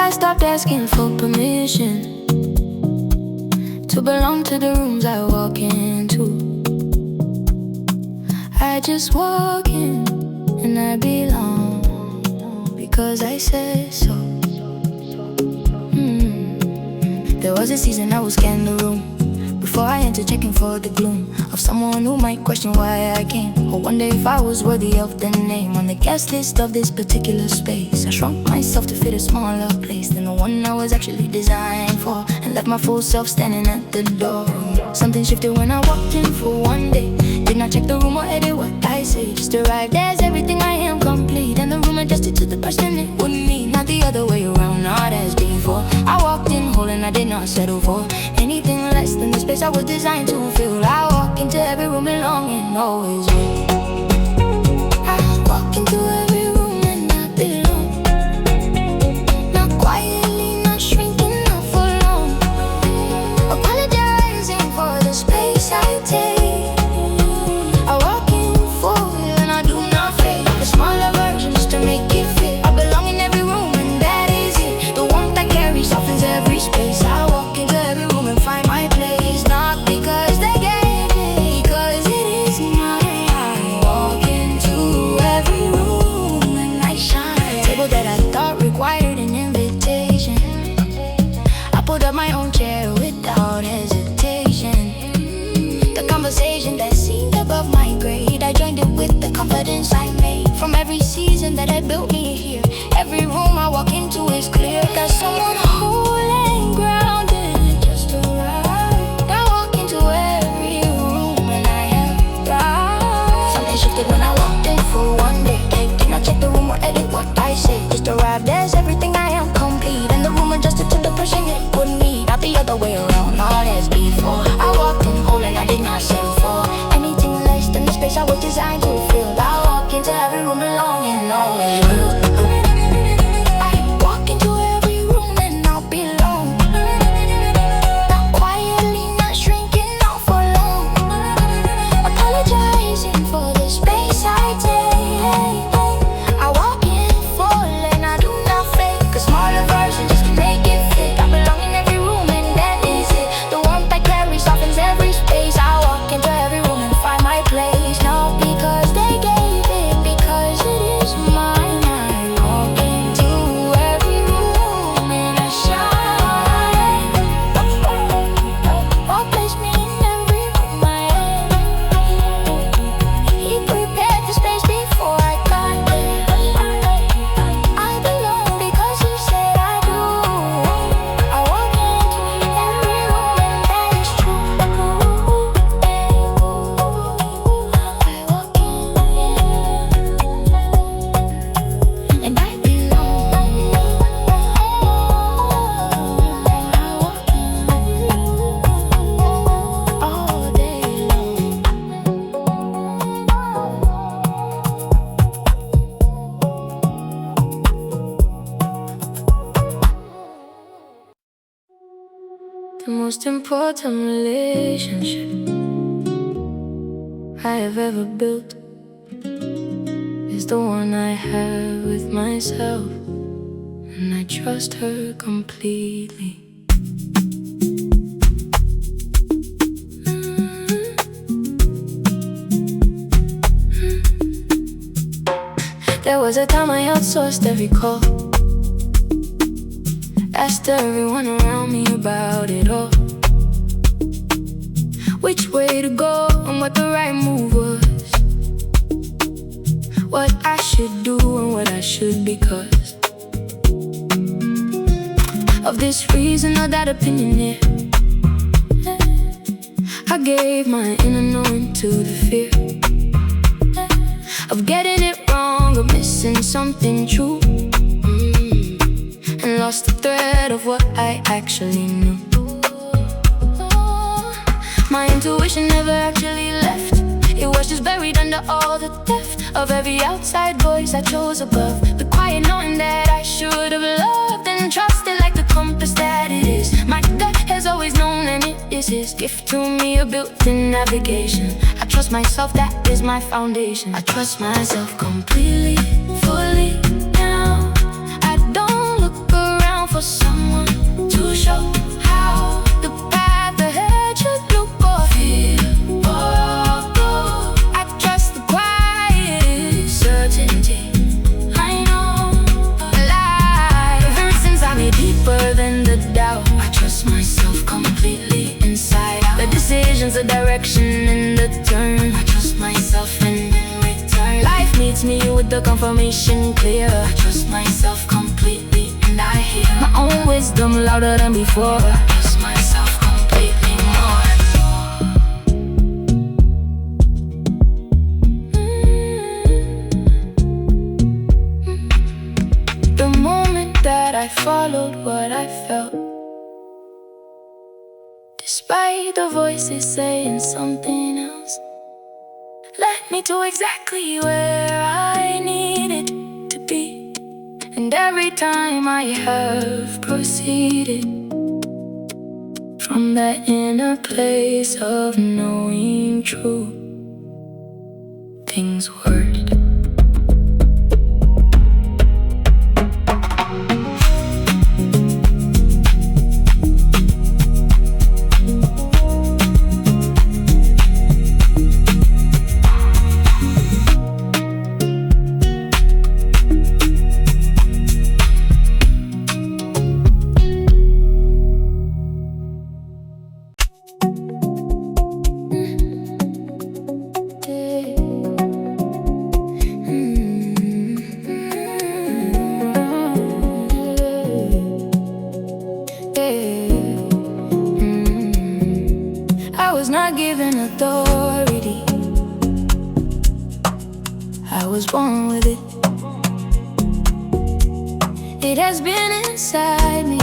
I stopped asking for permission to belong to the rooms I walk into. I just walk in and I belong because I said so. There was a season I would scan the room before I entered, checking for the gloom of someone who might question why I came, or wonder if I was worthy of the name on the guest list of this particular space. I shrunk myself to fit a smaller place than the one I was actually designed for, and left my full self standing at the door. Something shifted when I walked in for one day. Did not check the room or edit what I say, just arrived as everything I am complete, and the room adjusted to the person it would meet, not the other way around, not as before. I walked in whole and I did not settle for anything less than the space I was designed to fill. I walk into every room belonging, always will. I walk into every room and I belong, not quietly, not shrinking, not for long, apologizing for the space I take. I walk in full and I do not fake a smaller version just to make it fit. I belong in every room and that is it. The warmth I carry softens every space. I walk into every room and find my place, not because they gave it, because it is mine. I walk into every room and I shine. Table that I thought required an invitation, I pulled up my own chair without hesitation. The conversation that seemed above my grade, I joined it with the confidence I made from every season that had built me here. Every room I walk into is clear, got someone whole and grounded just arrived. I walk into every room and I am proud. Something shifted when I walked in for one day. Did not check the room or edit what I say, just arrived as everything I am complete, and the room adjusted to the person it would need, not the other way around, not as before. I walked in whole and I did not settle for anything less than the space I was designed to fill. I walk into every room belonging, always will. I walk into every room and I'll belong, not quietly, not shrinking, not for long, apologizing for the space I take. I walk in full and I do not fake a smaller version just to make it fit. I belong in every room and that is it. The warmth I carry softens every space. I walk into every room and find my place, not because they gave it, because it is mine. I walk into every room and I shine. Oh, place me in every room I am. He prepared the space before I got there. I belong because he said I do. I walk into every room and that is true. I walk in, and I belong. I walk in all day long. The most important relationship I have ever built is the one I have with myself, and I trust her completely. There was a time I outsourced every call, asked everyone around me about it all, which way to go and what the right move was, what I should do and what I should, because of this reason or that opinion, yeah. I gave my inner knowing to the fear of getting it wrong or missing something true, and lost the thread of what I actually knew. My intuition never actually left. It was just buried under all the depth of every outside voice I chose above. The quiet knowing that I should have loved and trusted like the compass that it is. My gut has always known, and it is his gift to me, a built-in navigation. I trust myself, that is my foundation. I trust myself completely, fully now. I don't look around for direction and the turn. I trust myself and in return life meets me with the confirmation clear. I trust myself completely and I hear my own wisdom louder than before. I trust myself completely more and more. The moment that I followed what I felt, despite the voices saying something else, led me to exactly where I needed to be. And every time I have proceeded from that inner place of knowing true, things worked. I was not given authority, I was born with it. It has been inside me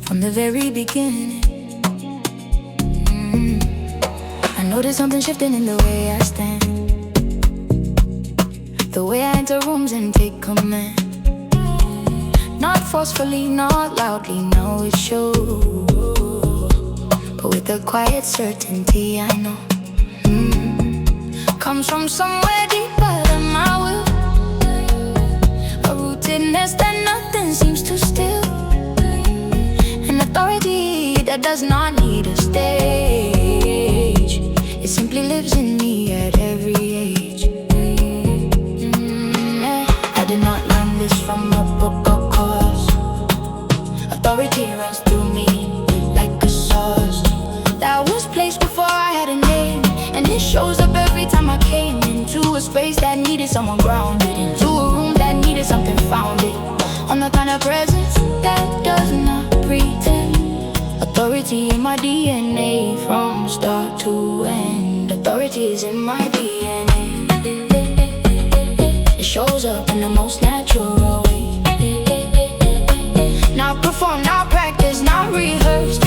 from the very beginning. I noticed something shifting in the way I stand, the way I enter rooms and take command. Not forcefully, not loudly, now it shows, but with a quiet certainty I know comes from somewhere deeper than my will, a rootedness that nothing seems to still, an authority that does not need a stage. It simply lives in me at every age. I did not learn this from a book or course. Authority runs through me like a source that was placed before I had a name, and it shows up every time I came into a space that needed someone grounded, into a room that needed something founded on the kind of presence that does not pretend. Authority in my DNA from start to end. Authority is in my DNA. It shows up in the most natural way. Not performed, not practiced, not rehearsed.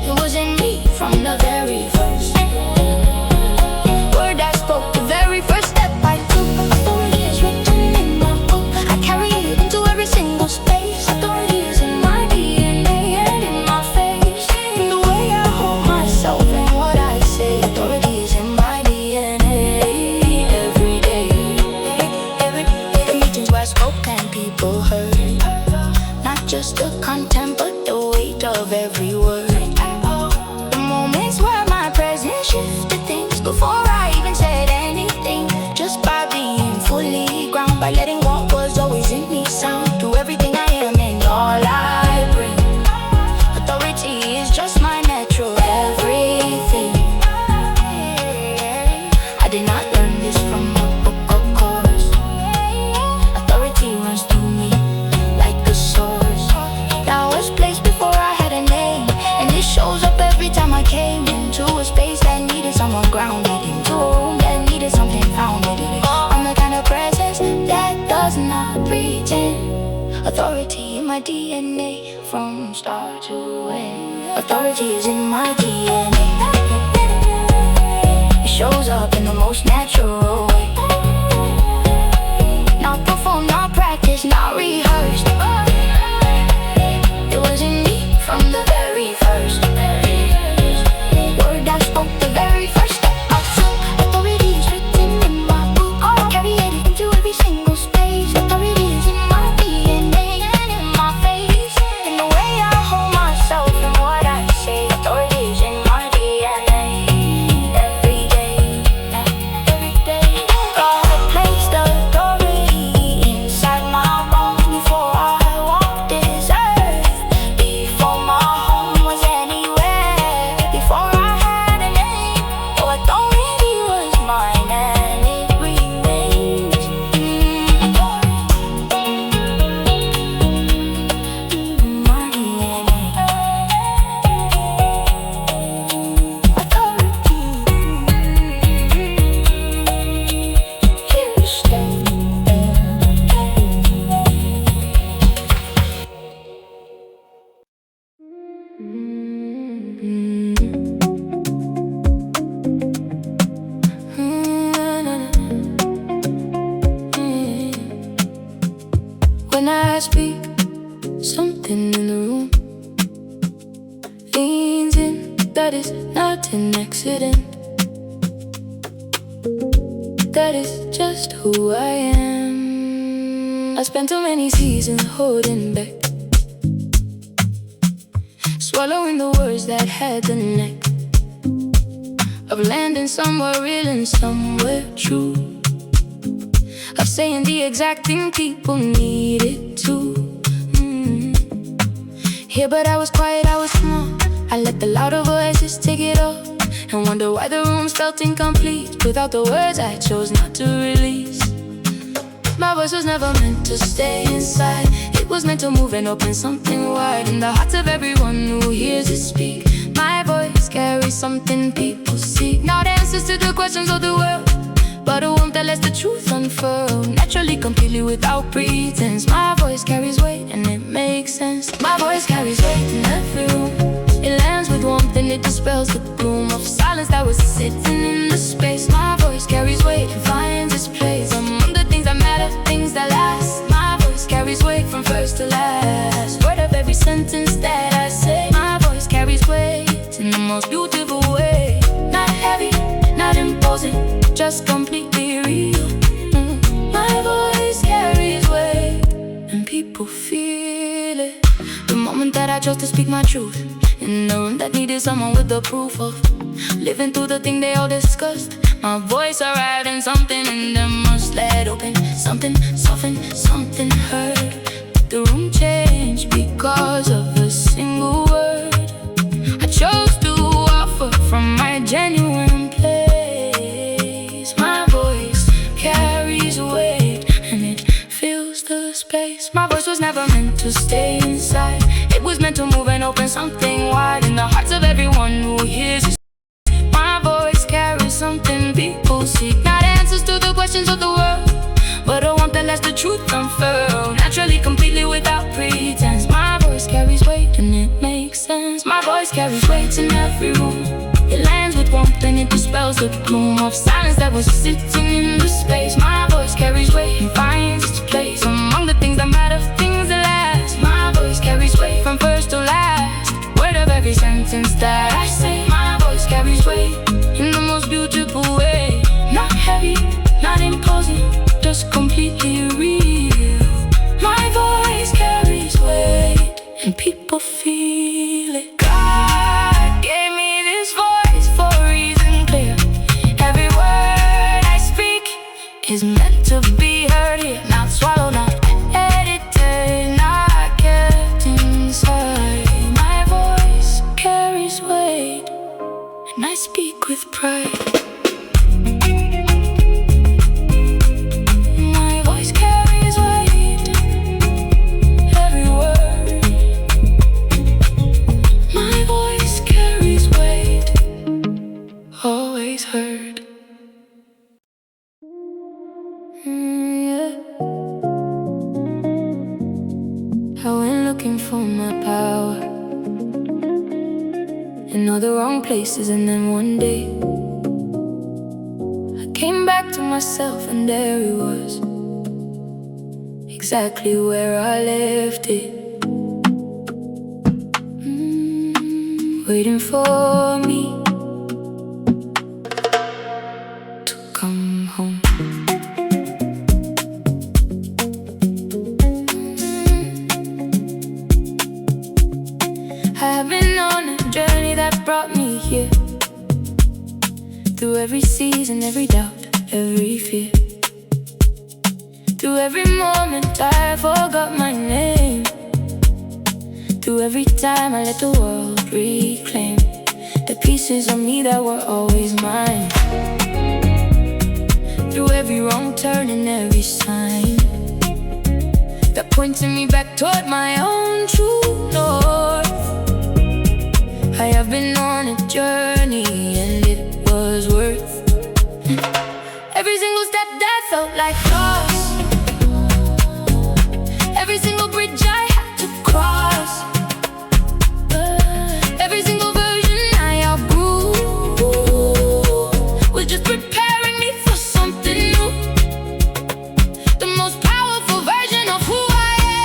It was in me from the very first word I spoke, the very first step I took. Authority is written in my book, I carry it into every single space. Authority is in my DNA and in my face, in the way I hold myself and what I say. Authority is in my DNA every day. The meetings where I spoke and people heard, not just the content but the weight of every word. The moments where my presence shifted things before I even said anything, just by being fully grounded, by letting what was always in me sound to everything I am and all I bring. Authority is just my natural everything. I did not learn this from a book or course. Authority runs through me like a source that was placed before I had a name, and it shows up every time I came into a space that needed someone grounded, into a room that needed something founded. I'm the kind of presence that does not pretend. Authority in my DNA from start to end. Authority is in my DNA. It shows up in the most natural way. Not performed, not practiced, not rehearsed. It was in me from the very first word I spoke, the very first step I took. Authority is written in my book, I carry it into every single space. Authority is in my DNA and in my face, in the way I hold myself and what I say. Authority is in my DNA every day, every day. when I speak. Something in the room leans in, that is not an accident. That is just who I am. I spent too many seasons holding back, swallowing the words that had the neck of landing somewhere real and somewhere true, of saying the exact thing people needed to. Here, but I was quiet, I was small. I let the louder voices take it all, and wonder why the rooms felt incomplete without the words I chose not to release. My voice was never meant to stay inside. It was meant to move and open something wide in the hearts of everyone who hears it speak. My voice carries something people seek, not answers to the questions of the world, but a warmth that lets the truth unfurl, naturally, completely, without pretense. My voice carries weight and it makes sense. My voice carries weight in every room. It lands with warmth and it dispels the gloom of silence that was sitting in the space. My voice carries weight and finds its place among the things that matter, things that last. My voice carries weight from first to last. Word of every sentence that I say. My voice carries weight in the most beautiful way. Not heavy, not imposing, just completely real. My voice carries weight, and people feel it. The moment that I chose to speak my truth, in the room that needed someone with the proof of living through the thing they all discussed, my voice arrived and something in them must let open. Something softened, something heard. The room changed because of a single word I chose to offer from my genuine place. My voice carries weight and it fills the space. My voice was never meant to stay inside. It was meant to move and open something wide in the hearts of everyone who hears it. My voice carries something people seek, not answers to the questions of the world, but a warmth that lets the truth unfurl, naturally, completely, without pretense. My voice carries weight and it makes sense. My voice carries weight in every room. It lands with warmth and it dispels the gloom of silence that was sitting in the space. My voice carries weight and finds its place among the things that matter, things that last. My voice carries weight from first to last. Word of every sentence that I say. My voice carries weight in the most beautiful way. Not heavy, not imposing, just completely real. My voice carries weight and people feel it. God gave me this voice for a reason clear. Every word I speak is meant to be heard here, not swallowed, not edited, not kept inside. My voice carries weight and I speak with pride. My voice carries weight, every word. My voice carries weight, always heard. Yeah. I went looking for my power in all the wrong places, and then one day I came back to myself and there it was, exactly where I left it. Waiting for me to come home. I've been on a journey that brought me here, through every season, every doubt, every fear. Through every moment I forgot my name. Through every time I let the world reclaim the pieces of me that were always mine. Through every wrong turn and every sign that pointed me back toward my own true north. I have been on a journey and it was worth every single step that felt like loss, every single bridge I had to cross, every single version I outgrew was just preparing me for something new. The most powerful version of who I am.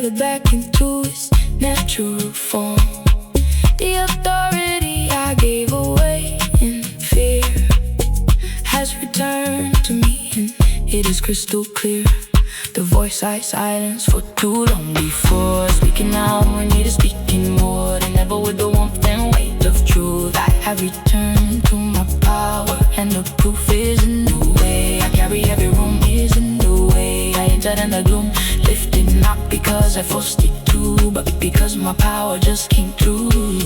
gathered back into its natural form. The authority I gave away in fear has returned to me, and it is crystal clear. The voice I silenced for too long before, speaking now, I need to speaking more than ever, with the warmth and weight of truth. I have returned to my power, and the proof is in the way I carry every room is in the way I entered, and the gloom lifted, not because I forced it to, but because my power just came through.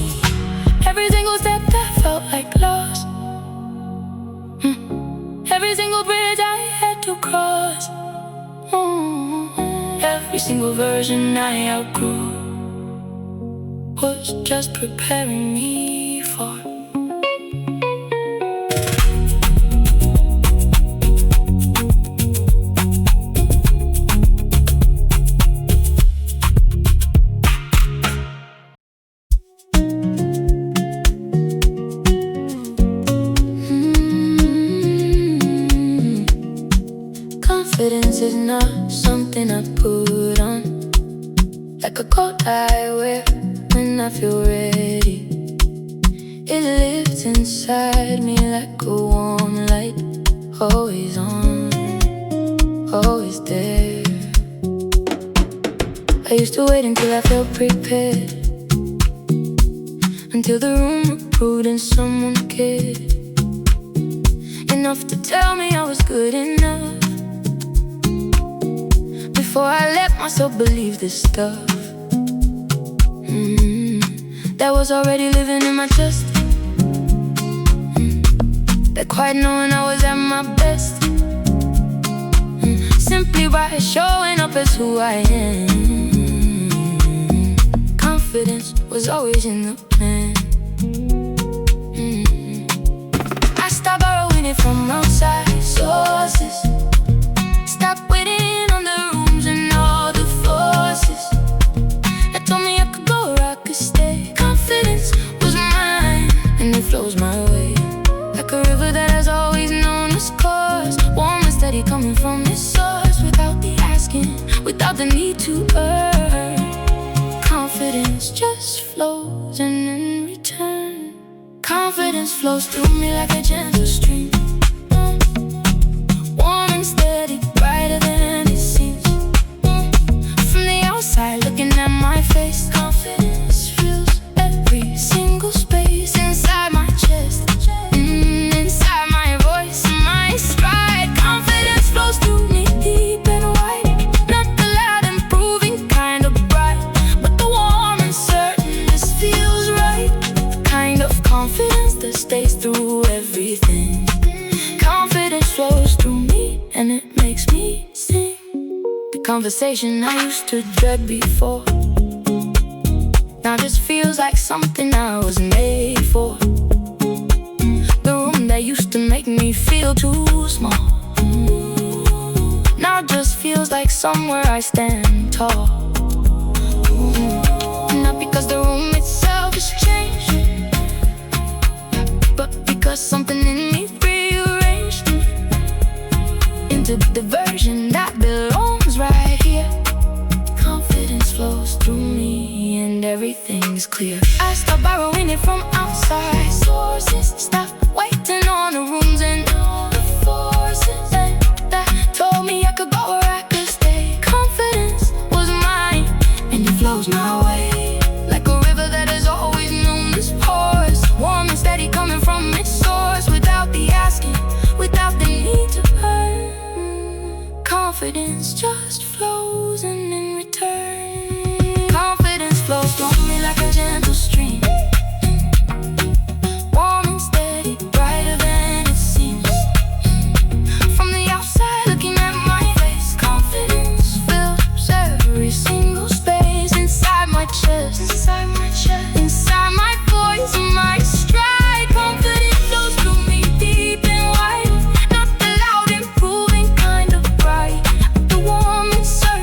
Every single step that felt like loss, every single bridge I had to cross, every single version I outgrew was just preparing me for confidence is not something I put on, like a coat I wear when I feel ready. It lives inside me like a warm light, always on, always there. I used to wait until I felt prepared, until the room approved and someone cared enough to tell me I was good enough, before I let myself believe this stuff that was already living in my chest. That quiet knowing I was at my best, simply by showing up as who I am. Confidence was always in the plan. I stopped borrowing it from outside sources, stopped waiting on the rooms and all the forces that told me I could go or I could stay. Confidence was mine, and it flows my way, like a river that has always known its course, warm and steady coming from its source, without the asking, without the need to earn. Confidence just flows, and in return, confidence flows through me like a gentle stream, warm and steady, brighter than it seems. From the outside looking at my face, confidence fills every single space inside my chest, inside my voice, my stride. Confidence flows through me deep and wide, not the loud improving kind of bright, but the warm and certain this feels right. The kind of confidence that stays through everything. Confidence flows through me, and it makes me sing. The conversation I used to dread before now just feels like something I was made for. The room that used to make me feel too small now just feels like somewhere I stand tall. Not because the room itself has changed, but because something in me rearranged into the version that belongs right here. Confidence flows through me, and everything's clear. I stopped borrowing it from outside sources, stopped waiting on the rooms and all the forces that told me I could go or I could stay. Confidence was mine, and it flows my way, like a river that has always known its pores, warm and steady coming from its source, without the asking, without the need to earn. Confidence just flows, and in return, confidence flows through me like a gentle stream, warm and steady, brighter than it seems. From the outside looking at my face, confidence fills every single space inside my chest, inside my voice, my stride. Confidence flows through me deep and wide, not the loud improving kind of bright, but the warm and certain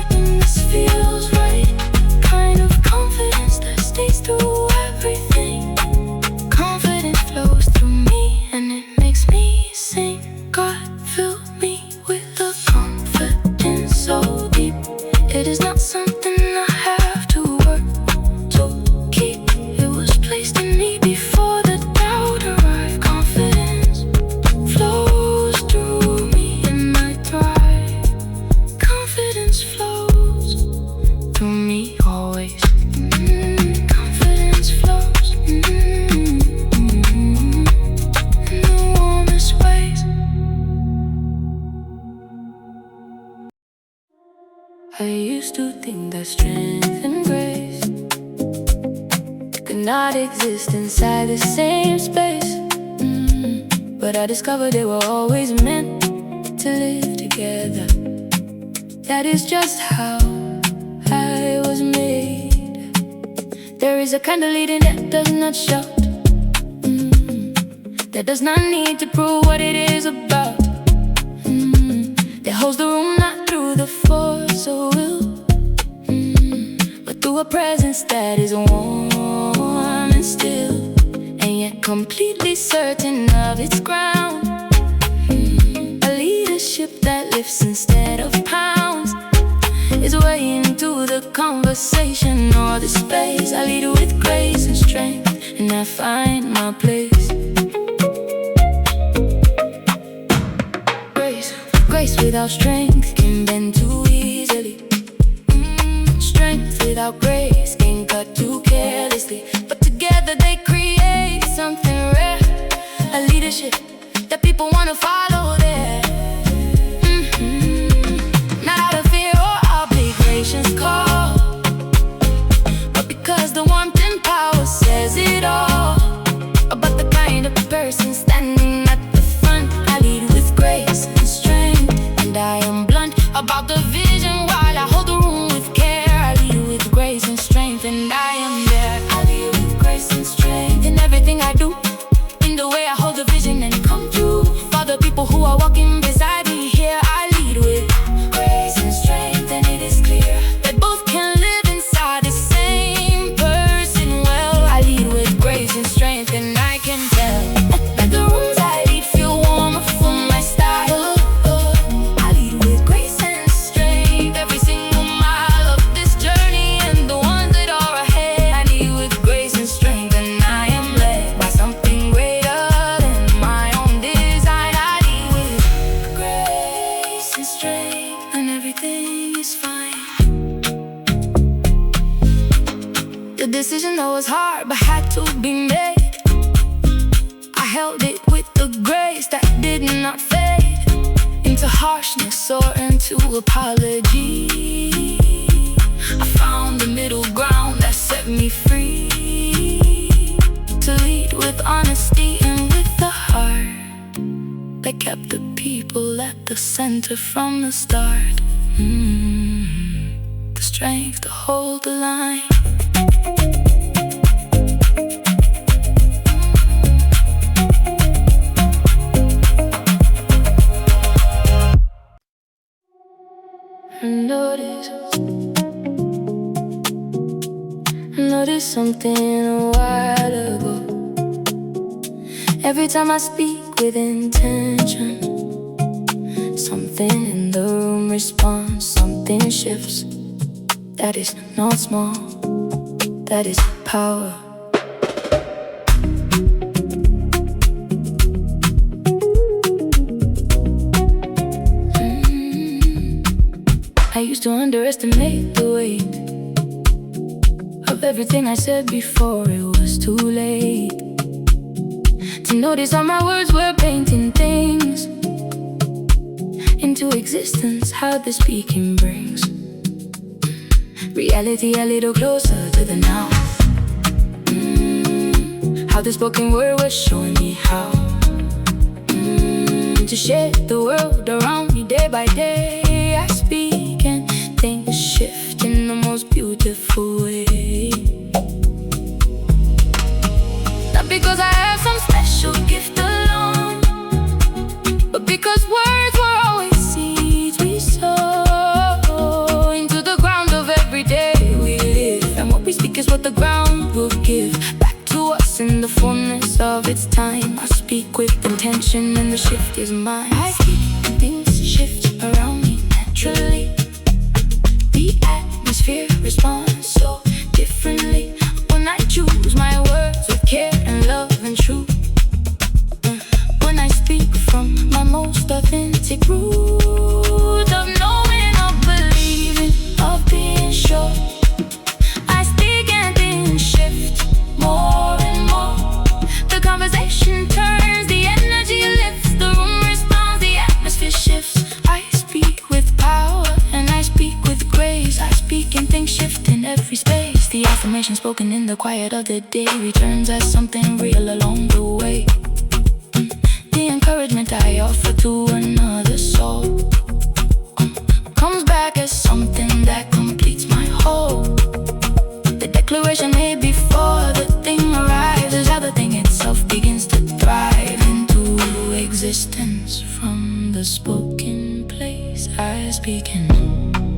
exist inside the same space. But I discovered they were always meant to live together. That is just how I was made. There is a candle leading that does not shout, that does not need to prove what it is about, that holds the room not through the force of will, but through a presence that is warm and still, and yet completely certain of its ground. A leadership that lifts instead of pounds is way into the conversation or the space. I lead with grace and strength, and I find my place. Grace without strength can bend too easily. Strength without grace can cut too carelessly. But together they create something rare, a leadership that people wanna follow there. Not out of fear or obligation's call, but because the warmth and power says it all about the kind of person standing at the front. I lead with grace and strength, and I am blunt about the vision while I hold the room with care. I lead with grace and strength, and I am there. I lead with grace and strength in everything I do, in the way I hold the vision and come through. For the people who are walking beside me here, I lead with grace and strength, and it is clear that both can live inside the same person well. I lead with grace and strength, and I can tell that the rooms I lead feel warmer for my style. I lead with grace and strength every single mile of this journey, and the ones that are ahead. I lead with grace and strength, and I am led by something greater than my own design. I lead with grace and strength, and everything is fine. The decision that was hard but had to be made, I held it with the grace that did not fade into harshness or into apology. I found the middle ground that set me free, to lead with honesty and with the heart that kept the people at the center from the start. The strength to hold the line. I noticed something a while ago. Every time I speak with intention, something in the room responds, something shifts. That is not small, that is power. I used to underestimate the weight of everything I said before it was too late, to notice how my words were painting things into existence, how the speaking brings reality a little closer to the now. How the spoken word was showing me how to shape the world around me day by day. I speak and things shift in the most beautiful way. Not because I have some special gift alone, but because words were always seeds we sow into the ground of every day we live. And what we speak is what the ground will give back to us in the fullness of its time. I speak with intention and the shift is mine. I speak and things shift around me naturally. The atmosphere responds so differently when I choose my words with care and love and truth. When I speak from my most authentic root of knowing, of believing, of being sure. I speak and things shift more and more. The conversation turns, the energy lifts, the room responds, the atmosphere shifts. I speak with power and I speak with grace. I speak and things shift in every space. The affirmation. affirmation spoken in the quiet of the day returns as something real along the way. The encouragement I offer to another soul comes back as something that completes my whole. The declaration made before the thing arrives is how the thing itself begins to thrive into existence from the spoken place I speak in.